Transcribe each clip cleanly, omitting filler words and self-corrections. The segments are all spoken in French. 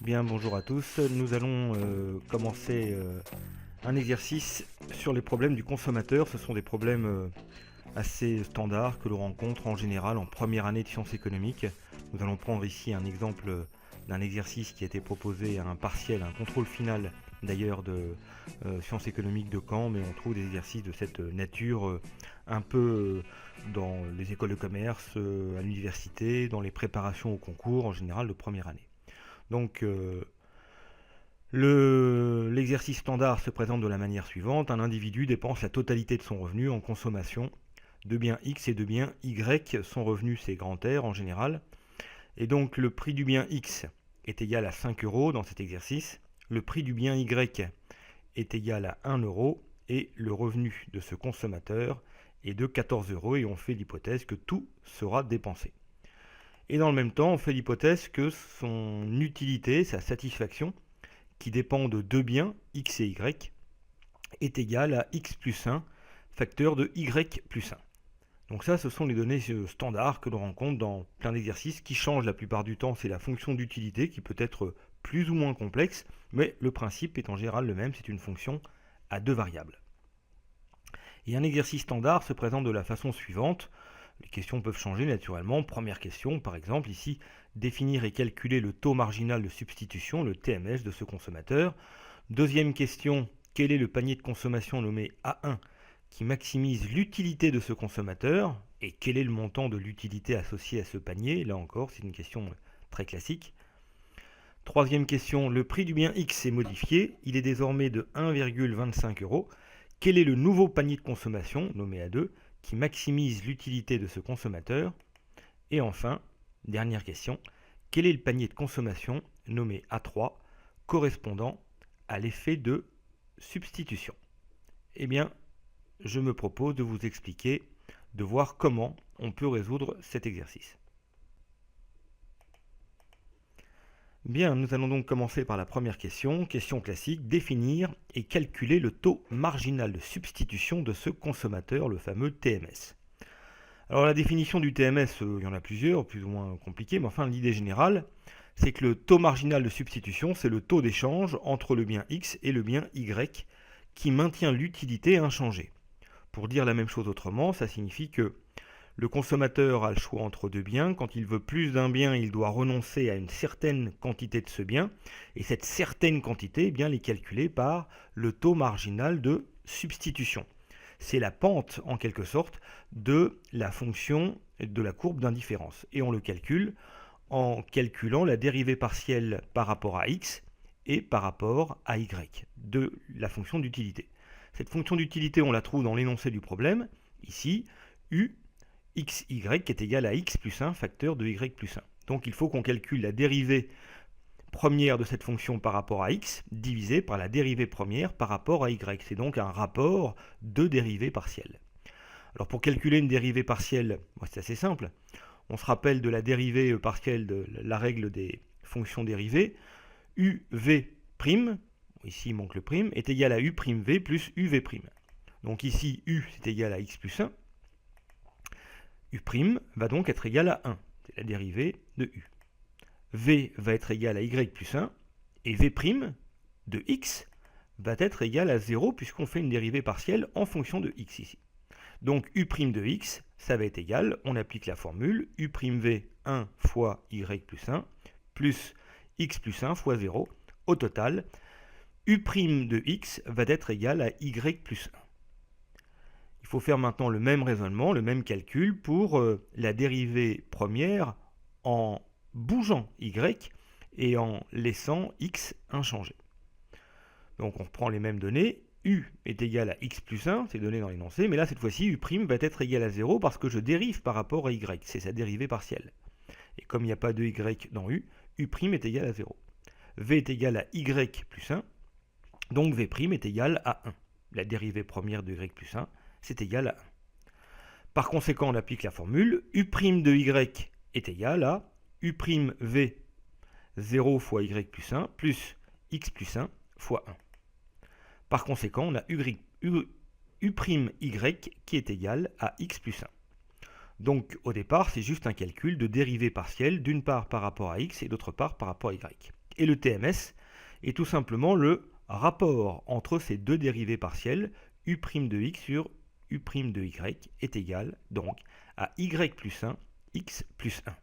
Bien, bonjour à tous. Nous allons commencer un exercice sur les problèmes du consommateur. Ce sont des problèmes assez standards que l'on rencontre en général en première année de sciences économiques. Nous allons prendre ici un exemple d'un exercice qui a été proposé à un partiel, un contrôle final d'ailleurs de sciences économiques de Caen, mais on trouve des exercices de cette nature un peu dans les écoles de commerce, à l'université, dans les préparations au concours en général de première année. Donc l'exercice standard se présente de la manière suivante. Un individu dépense la totalité de son revenu en consommation de biens X et de biens Y. Son revenu, c'est grand R en général. Et donc le prix du bien X est égal à 5 euros dans cet exercice. Le prix du bien Y est égal à 1 euro. Et le revenu de ce consommateur est de 14 euros. Et on fait l'hypothèse que tout sera dépensé. Et dans le même temps, on fait l'hypothèse que son utilité, sa satisfaction, qui dépend de deux biens, X et Y, est égale à X plus 1, facteur de Y plus 1. Donc ça, ce sont les données standards que l'on rencontre dans plein d'exercices qui changent la plupart du temps. C'est la fonction d'utilité qui peut être plus ou moins complexe, mais le principe est en général le même, c'est une fonction à deux variables. Et un exercice standard se présente de la façon suivante. Les questions peuvent changer naturellement. Première question, par exemple, ici, définir et calculer le taux marginal de substitution, le TMS, de ce consommateur. Deuxième question, quel est le panier de consommation nommé A1 qui maximise l'utilité de ce consommateur et quel est le montant de l'utilité associée à ce panier? Là encore, c'est une question très classique. Troisième question, le prix du bien X est modifié. Il est désormais de 1,25 euros. Quel est le nouveau panier de consommation, nommé A2, qui maximise l'utilité de ce consommateur? Et enfin, dernière question, quel est le panier de consommation nommé A3 correspondant à l'effet de substitution? Eh bien, je me propose de vous expliquer, de voir comment on peut résoudre cet exercice. Bien, nous allons donc commencer par la première question, question classique, définir et calculer le taux marginal de substitution de ce consommateur, le fameux TMS. Alors la définition du TMS, il y en a plusieurs, plus ou moins compliquées, mais enfin l'idée générale, c'est que le taux marginal de substitution, c'est le taux d'échange entre le bien X et le bien Y qui maintient l'utilité inchangée. Pour dire la même chose autrement, ça signifie que le consommateur a le choix entre deux biens. Quand il veut plus d'un bien, il doit renoncer à une certaine quantité de ce bien. Et cette certaine quantité, eh bien, elle est calculée par le taux marginal de substitution. C'est la pente, en quelque sorte, de la fonction de la courbe d'indifférence. Et on le calcule en calculant la dérivée partielle par rapport à x et par rapport à y de la fonction d'utilité. Cette fonction d'utilité, on la trouve dans l'énoncé du problème. Ici, u xy est égal à x plus 1 facteur de y plus 1. Donc il faut qu'on calcule la dérivée première de cette fonction par rapport à x divisé par la dérivée première par rapport à y. C'est donc un rapport de dérivée partielle. Alors pour calculer une dérivée partielle, c'est assez simple. On se rappelle de la dérivée partielle de la règle des fonctions dérivées. uv', ici il manque le prime, est égal à u'v plus uv'. Donc ici u c'est égal à x plus 1. U' va donc être égal à 1, c'est la dérivée de u. V va être égal à y plus 1, et V' de x va être égal à 0 puisqu'on fait une dérivée partielle en fonction de x ici. Donc U' de x, ça va être égal, on applique la formule, U'V 1 fois y plus 1, plus x plus 1 fois 0. Au total, U' de x va être égal à y plus 1. Il faut faire maintenant le même raisonnement, le même calcul pour la dérivée première en bougeant y et en laissant x inchangé. Donc on reprend les mêmes données. U est égal à x plus 1, c'est donné dans l'énoncé, mais là cette fois-ci U' va être égal à 0 parce que je dérive par rapport à y, c'est sa dérivée partielle. Et comme il n'y a pas de y dans U, U' est égal à 0. V est égal à y plus 1, donc V' est égal à 1. La dérivée première de y plus 1, c'est égal à 1. Par conséquent, on applique la formule U' de y est égal à U'V 0 fois y plus 1 plus x plus 1 fois 1. Par conséquent, on a U'y qui est égal à x plus 1. Donc au départ, c'est juste un calcul de dérivée partielle, d'une part par rapport à x et d'autre part par rapport à y. Et le TMS est tout simplement le rapport entre ces deux dérivés partiels, u' de x sur u' de y est égal donc à y plus 1, x plus 1.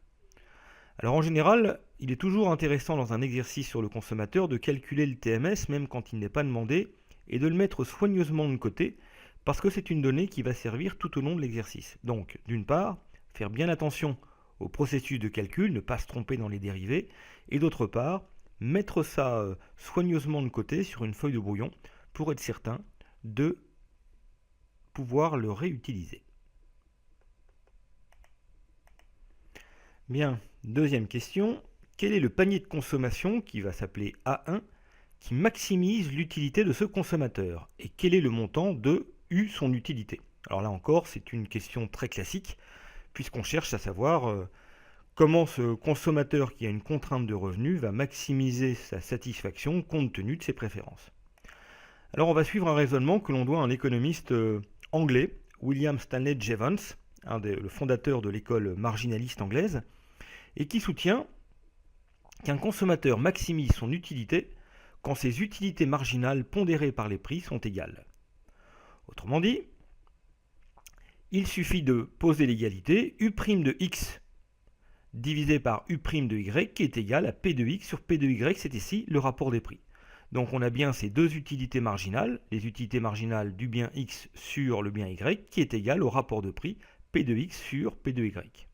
Alors en général, il est toujours intéressant dans un exercice sur le consommateur de calculer le TMS même quand il n'est pas demandé et de le mettre soigneusement de côté parce que c'est une donnée qui va servir tout au long de l'exercice. Donc d'une part, faire bien attention au processus de calcul, ne pas se tromper dans les dérivés, et d'autre part, mettre ça soigneusement de côté sur une feuille de brouillon pour être certain de pouvoir le réutiliser. Bien, deuxième question. Quel est le panier de consommation qui va s'appeler A1 qui maximise l'utilité de ce consommateur? Et quel est le montant de U son utilité? Alors là encore, c'est une question très classique puisqu'on cherche à savoir comment ce consommateur qui a une contrainte de revenu va maximiser sa satisfaction compte tenu de ses préférences. Alors on va suivre un raisonnement que l'on doit à un économiste anglais, William Stanley Jevons, le fondateur de l'école marginaliste anglaise, et qui soutient qu'un consommateur maximise son utilité quand ses utilités marginales pondérées par les prix sont égales. Autrement dit, il suffit de poser l'égalité u' de x divisé par u' de y qui est égal à p de x sur p de y, c'est ici le rapport des prix. Donc on a bien ces deux utilités marginales, les utilités marginales du bien x sur le bien y, qui est égal au rapport de prix p de x sur p de y.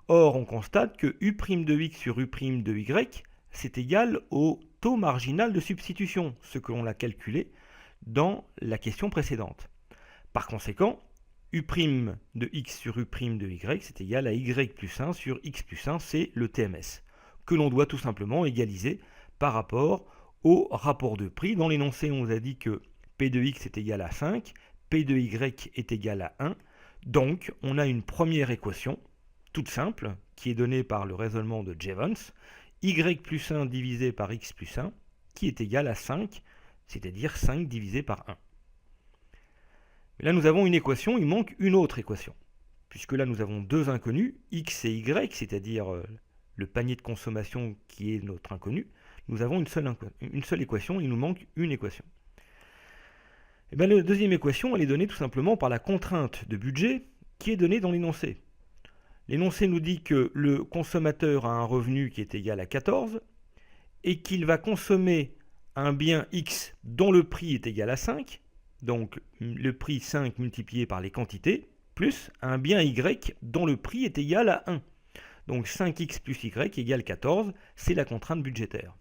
Or on constate que u' de x sur u' de y, c'est égal au taux marginal de substitution, ce que l'on a calculé dans la question précédente. Par conséquent, u' de x sur u' de y, c'est égal à y plus 1 sur x plus 1, c'est le TMS, que l'on doit tout simplement égaliser par rapport au rapport de prix. Dans l'énoncé, on nous a dit que p de x est égal à 5, p de y est égal à 1, donc on a une première équation, toute simple, qui est donnée par le raisonnement de Jevons, y plus 1 divisé par x plus 1, qui est égal à 5, c'est-à-dire 5 divisé par 1. Mais là, nous avons une équation, il manque une autre équation. Puisque là, nous avons deux inconnus, x et y, c'est-à-dire le panier de consommation qui est notre inconnu. Nous avons une seule équation, il nous manque une équation. Et bien, la deuxième équation, elle est donnée tout simplement par la contrainte de budget qui est donnée dans l'énoncé. L'énoncé nous dit que le consommateur a un revenu qui est égal à 14 et qu'il va consommer un bien X dont le prix est égal à 5, donc le prix 5 multiplié par les quantités, plus un bien Y dont le prix est égal à 1. Donc 5x plus Y égale 14, c'est la contrainte budgétaire.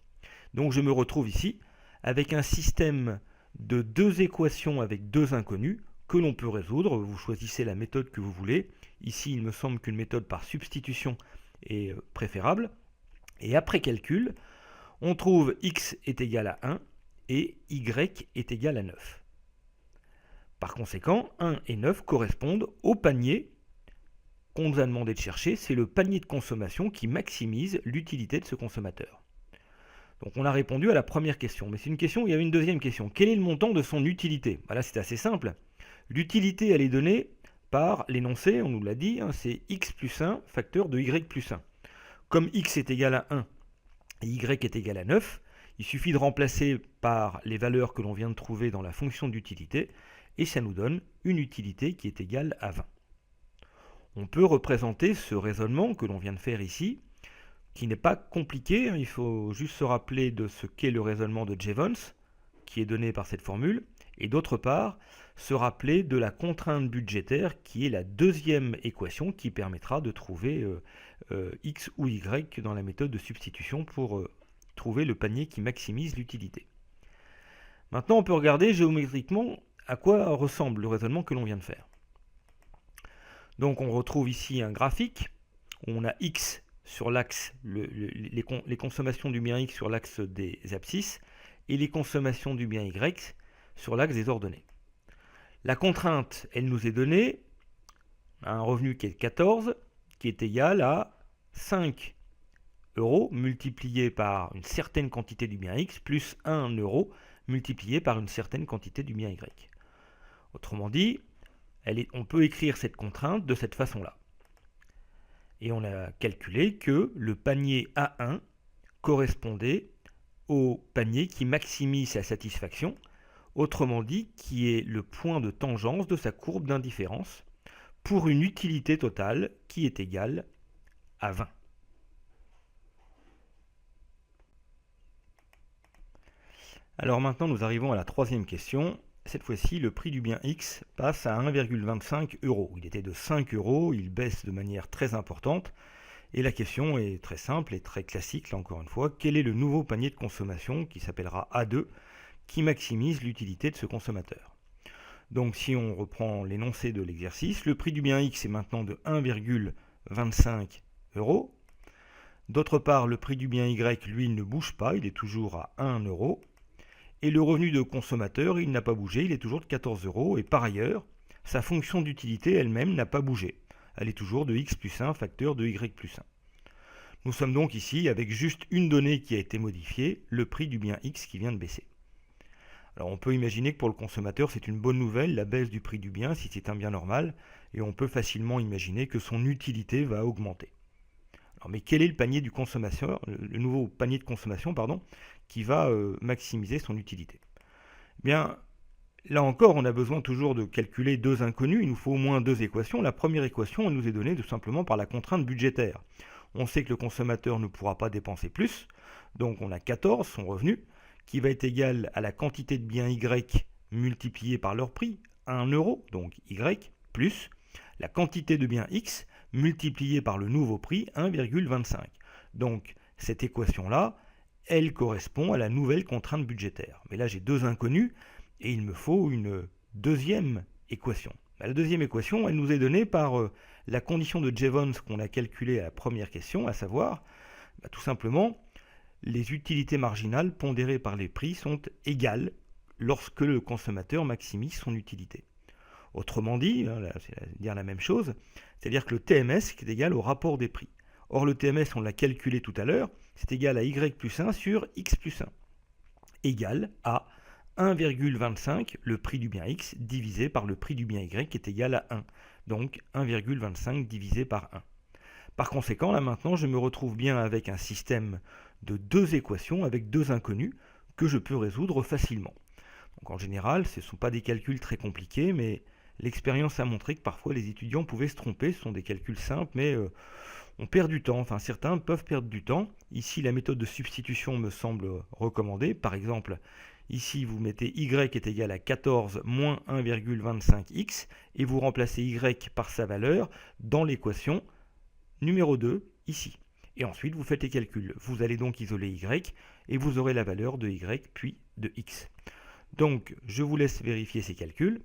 Donc je me retrouve ici avec un système de deux équations avec deux inconnus que l'on peut résoudre. Vous choisissez la méthode que vous voulez. Ici, il me semble qu'une méthode par substitution est préférable. Et après calcul, on trouve x est égal à 1 et y est égal à 9. Par conséquent, 1 et 9 correspondent au panier qu'on nous a demandé de chercher. C'est le panier de consommation qui maximise l'utilité de ce consommateur. Donc on a répondu à la première question. Mais c'est une question où il y avait une deuxième question. Quel est le montant de son utilité? Là, c'est assez simple. L'utilité, elle est donnée par l'énoncé, on nous l'a dit, c'est x plus 1 facteur de y plus 1. Comme x est égal à 1 et y est égal à 9, il suffit de remplacer par les valeurs que l'on vient de trouver dans la fonction d'utilité, et ça nous donne une utilité qui est égale à 20. On peut représenter ce raisonnement que l'on vient de faire ici, qui n'est pas compliqué, il faut juste se rappeler de ce qu'est le raisonnement de Jevons, qui est donné par cette formule, et d'autre part, se rappeler de la contrainte budgétaire qui est la deuxième équation qui permettra de trouver x ou y dans la méthode de substitution pour trouver le panier qui maximise l'utilité. Maintenant, on peut regarder géométriquement à quoi ressemble le raisonnement que l'on vient de faire. Donc on retrouve ici un graphique où on a x sur l'axe, les consommations du bien x sur l'axe des abscisses et les consommations du bien y sur l'axe des ordonnées. La contrainte, elle nous est donnée à un revenu qui est 14, qui est égal à 5 euros multiplié par une certaine quantité du bien x plus 1 euro multiplié par une certaine quantité du bien y. Autrement dit, on peut écrire cette contrainte de cette façon-là. Et on a calculé que le panier A1 correspondait au panier qui maximise sa satisfaction, autrement dit qui est le point de tangence de sa courbe d'indifférence, pour une utilité totale qui est égale à 20. Alors maintenant nous arrivons à la troisième question. Cette fois-ci, le prix du bien X passe à 1,25 €. Il était de 5 €, il baisse de manière très importante. Et la question est très simple et très classique, là encore une fois. Quel est le nouveau panier de consommation qui s'appellera A2, qui maximise l'utilité de ce consommateur? Donc si on reprend l'énoncé de l'exercice, le prix du bien X est maintenant de 1,25 €. D'autre part, le prix du bien Y, lui, il ne bouge pas, il est toujours à 1 €. Et le revenu de consommateur, il n'a pas bougé, il est toujours de 14 €. Et par ailleurs, sa fonction d'utilité elle-même n'a pas bougé. Elle est toujours de x plus 1 facteur de y plus 1. Nous sommes donc ici avec juste une donnée qui a été modifiée, le prix du bien X qui vient de baisser. Alors on peut imaginer que pour le consommateur c'est une bonne nouvelle, la baisse du prix du bien si c'est un bien normal, et on peut facilement imaginer que son utilité va augmenter. Alors, mais quel est le panier du consommateur, le nouveau panier de consommation qui va maximiser son utilité? Bien, là encore, on a besoin toujours de calculer deux inconnus, il nous faut au moins deux équations. La première équation, elle nous est donnée tout simplement par la contrainte budgétaire. On sait que le consommateur ne pourra pas dépenser plus, donc on a 14, son revenu, qui va être égal à la quantité de biens Y multipliée par leur prix, 1 €, donc Y, plus la quantité de biens X multipliée par le nouveau prix, 1,25. Donc cette équation-là, elle correspond à la nouvelle contrainte budgétaire. Mais là j'ai deux inconnus, et il me faut une deuxième équation. La deuxième équation, elle nous est donnée par la condition de Jevons qu'on a calculée à la première question, à savoir, tout simplement, les utilités marginales pondérées par les prix sont égales lorsque le consommateur maximise son utilité. Autrement dit, c'est dire la même chose, c'est-à-dire que le TMS est égal au rapport des prix. Or le TMS, on l'a calculé tout à l'heure, c'est égal à Y plus 1 sur X plus 1, égal à 1,25, le prix du bien X, divisé par le prix du bien Y, qui est égal à 1. Donc 1,25 divisé par 1. Par conséquent, là maintenant, je me retrouve bien avec un système de deux équations, avec deux inconnus, que je peux résoudre facilement. Donc en général, ce ne sont pas des calculs très compliqués, mais l'expérience a montré que parfois les étudiants pouvaient se tromper. Ce sont des calculs simples, mais on perd du temps. Enfin, certains peuvent perdre du temps. Ici, la méthode de substitution me semble recommandée. Par exemple, ici, vous mettez y est égal à 14 moins 1,25x et vous remplacez y par sa valeur dans l'équation numéro 2, ici. Et ensuite, vous faites les calculs. Vous allez donc isoler y et vous aurez la valeur de y puis de x. Donc, je vous laisse vérifier ces calculs.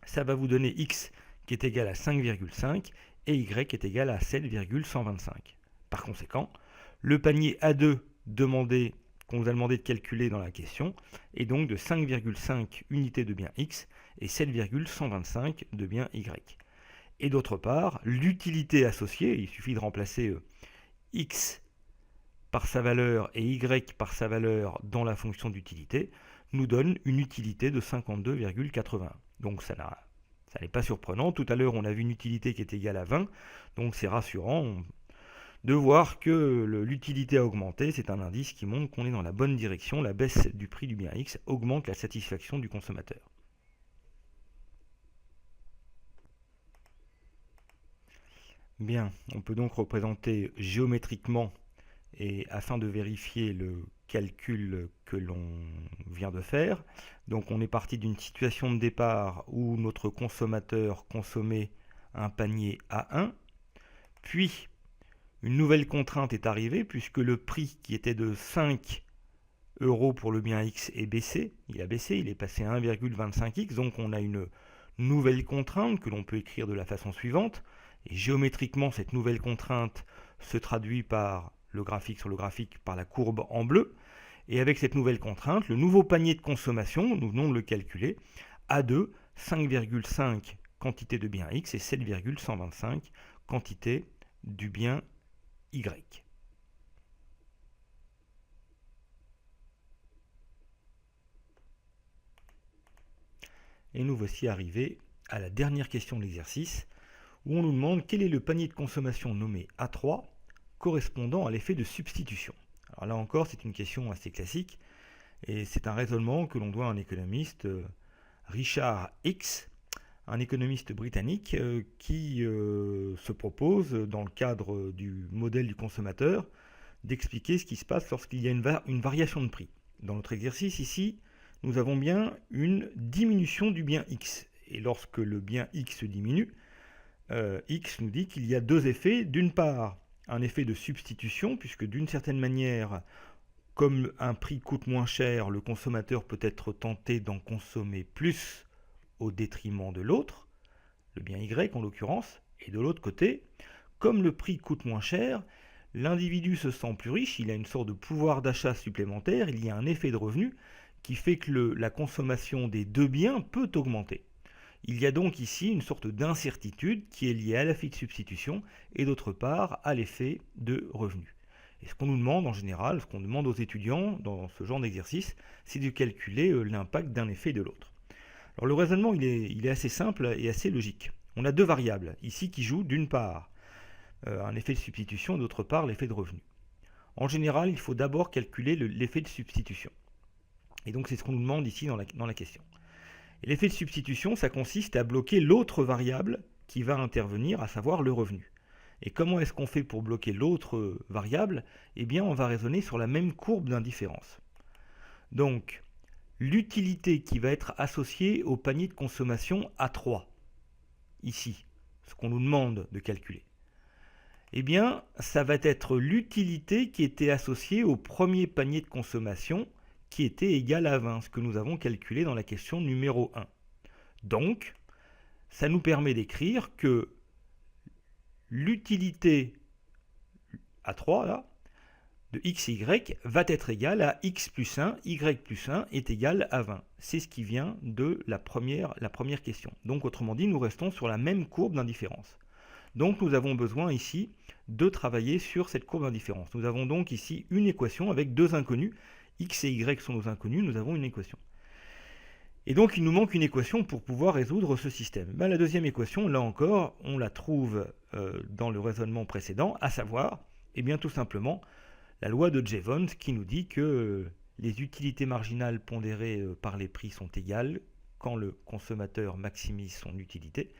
Ça va vous donner x qui est égal à 5,5 et y est égal à 7,125. Par conséquent, le panier A2 qu'on vous a demandé de calculer dans la question est donc de 5,5 unités de bien x et 7,125 de bien y. Et d'autre part, l'utilité associée, il suffit de remplacer x par sa valeur et y par sa valeur dans la fonction d'utilité, nous donne une utilité de 52,81. Donc ça n'est pas surprenant. Tout à l'heure, on a vu une utilité qui est égale à 20, donc c'est rassurant de voir que l'utilité a augmenté. C'est un indice qui montre qu'on est dans la bonne direction. La baisse du prix du bien X augmente la satisfaction du consommateur. Bien, on peut donc représenter géométriquement, et afin de vérifier le calcul que l'on vient de faire. Donc on est parti d'une situation de départ où notre consommateur consommait un panier A1, puis une nouvelle contrainte est arrivée puisque le prix qui était de 5 € pour le bien X est baissé, il est passé à 1,25x, donc on a une nouvelle contrainte que l'on peut écrire de la façon suivante, et géométriquement cette nouvelle contrainte se traduit par le graphique sur le graphique par la courbe en bleu, et avec cette nouvelle contrainte, le nouveau panier de consommation, nous venons de le calculer, A2, 5,5 quantité de bien X et 7,125 quantité du bien Y. Et nous voici arrivés à la dernière question de l'exercice, où on nous demande quel est le panier de consommation nommé A3 correspondant à l'effet de substitution. Alors là encore, c'est une question assez classique, et c'est un raisonnement que l'on doit à un économiste, Richard Hicks, un économiste britannique qui se propose, dans le cadre du modèle du consommateur, d'expliquer ce qui se passe lorsqu'il y a une variation de prix. Dans notre exercice ici, nous avons bien une diminution du bien X. Et lorsque le bien X diminue, X nous dit qu'il y a deux effets. D'une part, un effet de substitution, puisque d'une certaine manière, comme un prix coûte moins cher, le consommateur peut être tenté d'en consommer plus au détriment de l'autre, le bien Y en l'occurrence, et de l'autre côté, comme le prix coûte moins cher, l'individu se sent plus riche, il a une sorte de pouvoir d'achat supplémentaire, il y a un effet de revenu qui fait que la consommation des deux biens peut augmenter. Il y a donc ici une sorte d'incertitude qui est liée à l'effet de substitution et d'autre part à l'effet de revenu. Et ce qu'on nous demande en général, ce qu'on demande aux étudiants dans ce genre d'exercice, c'est de calculer l'impact d'un effet et de l'autre. Alors le raisonnement il est assez simple et assez logique. On a deux variables ici qui jouent, d'une part un effet de substitution, d'autre part l'effet de revenu. En général, il faut d'abord calculer l'effet de substitution. Et donc c'est ce qu'on nous demande ici dans la question. L'effet de substitution, ça consiste à bloquer l'autre variable qui va intervenir, à savoir le revenu. Et comment est-ce qu'on fait pour bloquer l'autre variable? Eh bien, on va raisonner sur la même courbe d'indifférence. Donc, l'utilité qui va être associée au panier de consommation A3, ici, ce qu'on nous demande de calculer, eh bien, ça va être l'utilité qui était associée au premier panier de consommation qui était égal à 20, ce que nous avons calculé dans la question numéro 1. Donc, ça nous permet d'écrire que l'utilité A3, là, de x et y, va être égale à x plus 1, y plus 1 est égal à 20. C'est ce qui vient de la première question. Donc, autrement dit, nous restons sur la même courbe d'indifférence. Donc, nous avons besoin ici de travailler sur cette courbe d'indifférence. Nous avons donc ici une équation avec deux inconnus. X et Y sont nos inconnus, nous avons une équation. Et donc, il nous manque une équation pour pouvoir résoudre ce système. La deuxième équation, là encore, on la trouve dans le raisonnement précédent, à savoir, eh bien, tout simplement, la loi de Jevons qui nous dit que les utilités marginales pondérées par les prix sont égales quand le consommateur maximise son utilité.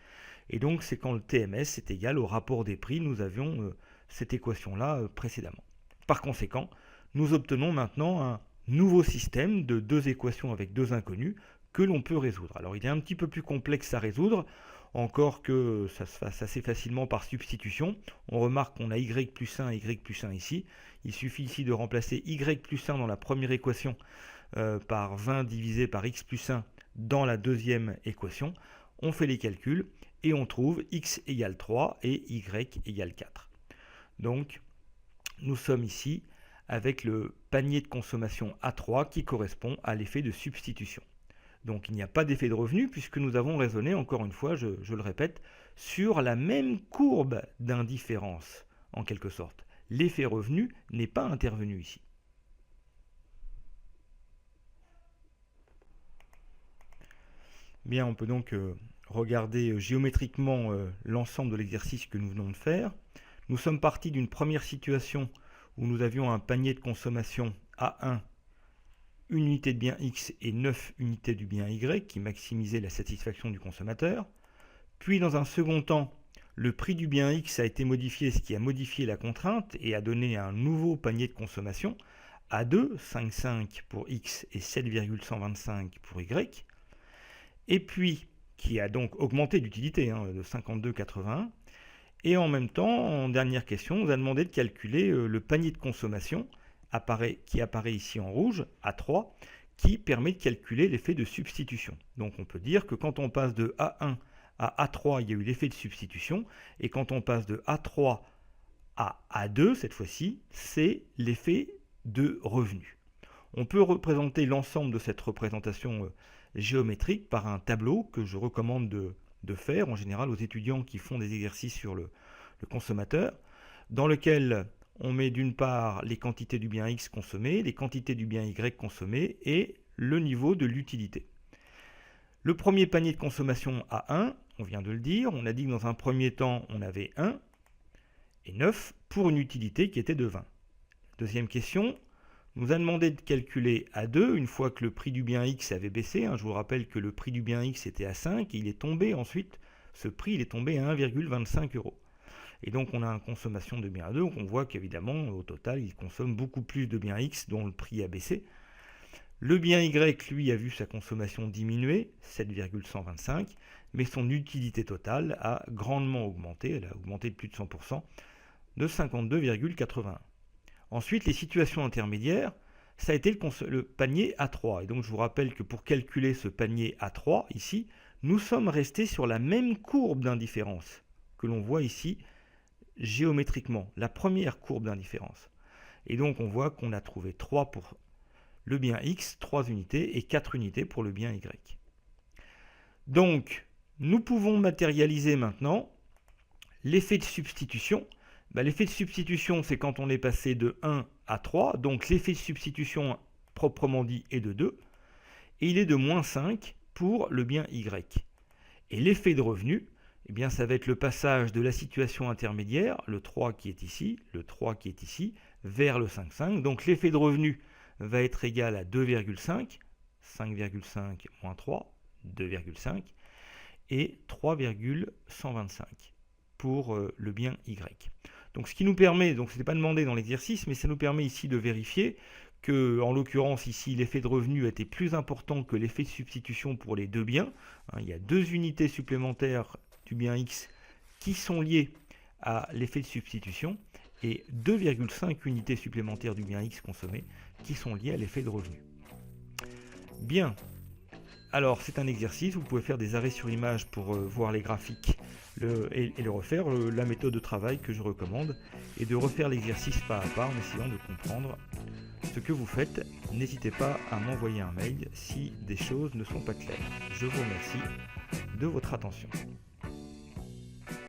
Et donc, c'est quand le TMS est égal au rapport des prix. Nous avions cette équation-là précédemment. Par conséquent, nous obtenons maintenant un nouveau système de deux équations avec deux inconnus que l'on peut résoudre. Alors il est un petit peu plus complexe à résoudre, encore que ça se fasse assez facilement par substitution. On remarque qu'on a y plus 1 et y plus 1 ici. Il suffit ici de remplacer y plus 1 dans la première équation par 20 divisé par x plus 1 dans la deuxième équation. On fait les calculs et on trouve x égale 3 et y égale 4. Donc nous sommes ici avec le panier de consommation A3 qui correspond à l'effet de substitution. Donc il n'y a pas d'effet de revenu puisque nous avons raisonné, encore une fois, je le répète, sur la même courbe d'indifférence, en quelque sorte. L'effet revenu n'est pas intervenu ici. Bien, on peut donc regarder géométriquement l'ensemble de l'exercice que nous venons de faire. Nous sommes partis d'une première situation où nous avions un panier de consommation A1, une unité de bien X et 9 unités du bien Y qui maximisaient la satisfaction du consommateur. Puis dans un second temps, le prix du bien X a été modifié, ce qui a modifié la contrainte et a donné un nouveau panier de consommation A2, 5,5 pour X et 7,125 pour Y. Et puis, qui a donc augmenté d'utilité de 52,81. Et en même temps, en dernière question, on nous a demandé de calculer le panier de consommation qui apparaît ici en rouge, A3, qui permet de calculer l'effet de substitution. Donc on peut dire que quand on passe de A1 à A3, il y a eu l'effet de substitution, et quand on passe de A3 à A2, cette fois-ci, c'est l'effet de revenu. On peut représenter l'ensemble de cette représentation géométrique par un tableau que je recommande de faire en général aux étudiants qui font des exercices sur le consommateur, dans lequel on met d'une part les quantités du bien X consommées, les quantités du bien Y consommées et le niveau de l'utilité. Le premier panier de consommation A1, on vient de le dire, on a dit que dans un premier temps on avait 1 et 9 pour une utilité qui était de 20. Deuxième question, nous a demandé de calculer A2 une fois que le prix du bien X avait baissé. Je vous rappelle que le prix du bien X était à 5 et il est tombé ensuite, ce prix il est tombé à 1,25 €. Et donc on a une consommation de bien A2, donc on voit qu'évidemment au total il consomme beaucoup plus de bien X dont le prix a baissé. Le bien Y, lui, a vu sa consommation diminuer, 7,125, mais son utilité totale a grandement augmenté, elle a augmenté de plus de 100%, de 52,81. Ensuite, les situations intermédiaires, ça a été le panier A3. Et donc je vous rappelle que pour calculer ce panier A3, ici, nous sommes restés sur la même courbe d'indifférence que l'on voit ici géométriquement, la première courbe d'indifférence. Et donc on voit qu'on a trouvé 3 pour le bien X, 3 unités, et 4 unités pour le bien Y. Donc, nous pouvons matérialiser maintenant l'effet de substitution. L'effet de substitution, c'est quand on est passé de 1 à 3, donc l'effet de substitution proprement dit est de 2, et il est de moins 5 pour le bien Y. Et l'effet de revenu, eh bien, ça va être le passage de la situation intermédiaire, le 3 qui est ici, le 3 qui est ici, vers le 5,5. Donc l'effet de revenu va être égal à 2,5, 5,5 moins 3, 2,5, et 3,125 pour le bien Y. Donc ce qui nous permet, donc ce n'était pas demandé dans l'exercice, mais ça nous permet ici de vérifier que, en l'occurrence ici, l'effet de revenu était plus important que l'effet de substitution pour les deux biens. Il y a 2 unités supplémentaires du bien X qui sont liées à l'effet de substitution et 2,5 unités supplémentaires du bien X consommé qui sont liées à l'effet de revenu. Bien, alors c'est un exercice, vous pouvez faire des arrêts sur image pour voir les graphiques et le refaire. La méthode de travail que je recommande est de refaire l'exercice pas à pas en essayant de comprendre ce que vous faites. N'hésitez pas à m'envoyer un mail si des choses ne sont pas claires. Je vous remercie de votre attention.